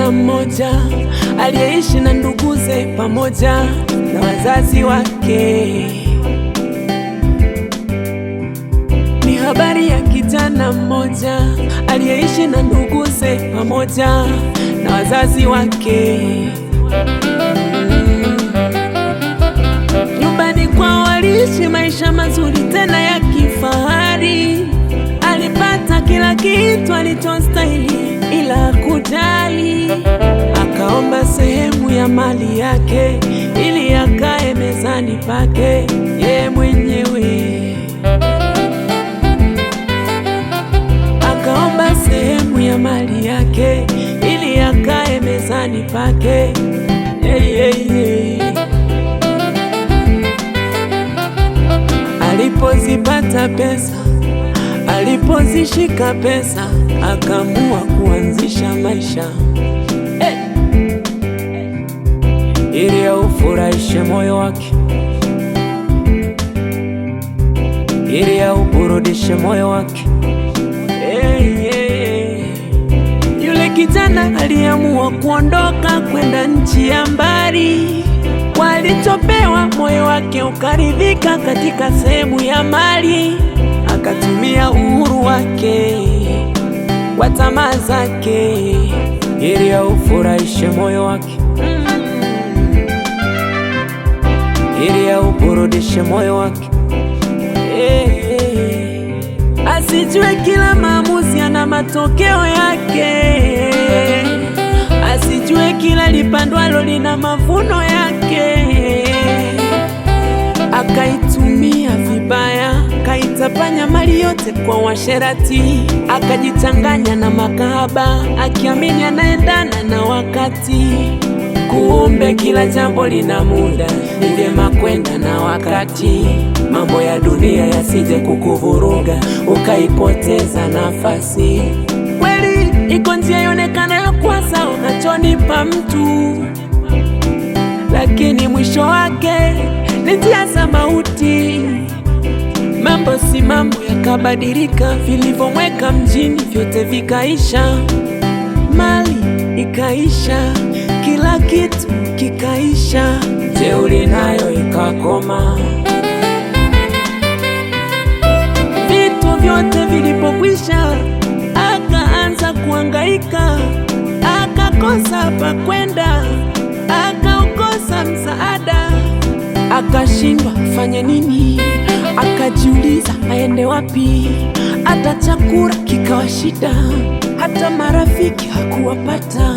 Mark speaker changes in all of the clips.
Speaker 1: kijana mmoja aliyeishi na nduguze pamoja na wazazi wake. Ni habari ya kijana mmoja aliyeishi na nduguze pamoja na wazazi wake. Nyumbani kwao waliishi maisha mazuri tena ya kifahari. Alipata kila kitu alichostahili, ila kujali, akaomba sehemu ya mali yake ili akae mezani pake yeye mwenyewe. Akaomba sehemu ya mali yake ili akae mezani pake yeye. Alipozipata pesa, alipozishika pesa, akaamua kuanzisha maisha ili aufurahishe moyo wake, ili auburudishe moyo wake. Yule kijana aliamua kuondoka kwenda nchi ya mbali. Kwa alichopewa moyo wake ukaridhika katika sehemu ya mali. Akatumia uhuru wake kwa tamaa zake ili aufurahishe moyo wake, ili auburudishe moyo wake. Asijue kila maamuzi yana matokeo yake, asijue kila lipandwalo lina mavuno yake. Akaitumia vibaya, kaitapanya mali yote kwa washerati, akajichanganya na makahaba, akiamini anaendana na wakati. Kumbe kila jambo lina muda, ni vyema kwenda na wakati. Mambo ya dunia yasije kukuvuruga, ukaipoteza nafasi. Kweli iko njia ionekana ya kwanza unachonipa mtu, lakini mwisho wake ni njia za mauti. Mambo si mambo yakabadilika, vilivyomweka mjini vyote vikaisha. Mali ikaisha, kila kitu kikaisha, jeuri nayo ikakoma. Vitu vyote vilipokwisha, akaanza kuhangaika, akakosa pa kwenda, akaukosa msaada, akashindwa fanye nini, akajiuliza aende wapi. Hata chakula kikawa shida, hata marafiki hakuwapata.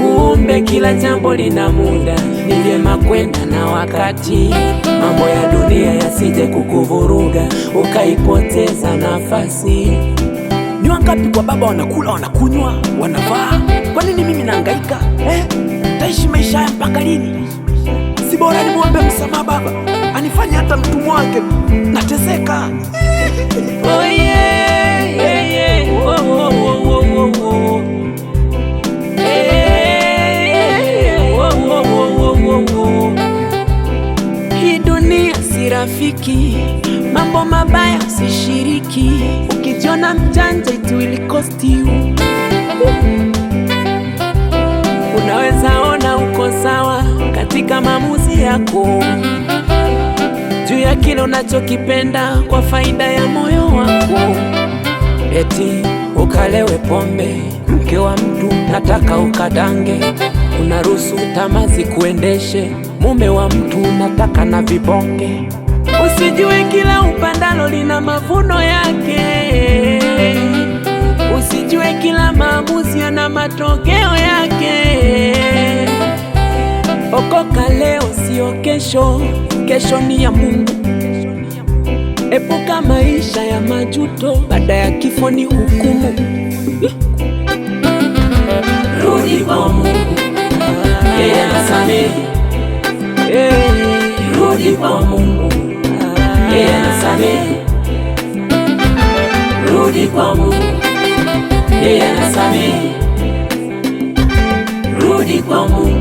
Speaker 1: Kumbe kila jambo lina muda, ni vyema kwenda na wakati. Mambo ya dunia yasije kukuvuruga, ukaipoteza nafasi.
Speaker 2: Ni wangapi kwa baba wanakula, wanakunywa, wanavaa? Kwa nini mimi nahangaika? Taishi maisha haya mpaka lini? Si bora nimwombe msamaha baba, anifanye hata mtumwa wake. Nateseka.
Speaker 1: Oh yeah, yeah, yeah. Oh, oh, oh, oh, oh, oh. Hii dunia si rafiki, mambo mabaya usishiriki. Ukijiona mjanja it will cost you. Unaweza ona uko sawa katika maamuzi yako juu ya kile unachokipenda kwa faida ya moyo wako. Eti ukalewe pombe, mke wa mtu nataka ukadange, unaruhusu tamaa zikuendeshe, mume wa mtu nataka na vibonge. Usijue kila upandalo lina mavuno yake, usijue kila maamuzi yana matokeo yake. Okoka leo sio kesho, kesho ni ya Mungu. Epuka maisha ya majuto, baada ya kifo ni hukumu.
Speaker 3: Rudi kwa Mungu, yeye anasamehe. Rudi kwa Mungu, yeye anasamehe. Rudi kwa Mungu, yeye anasamehe. Rudi kwa Mungu.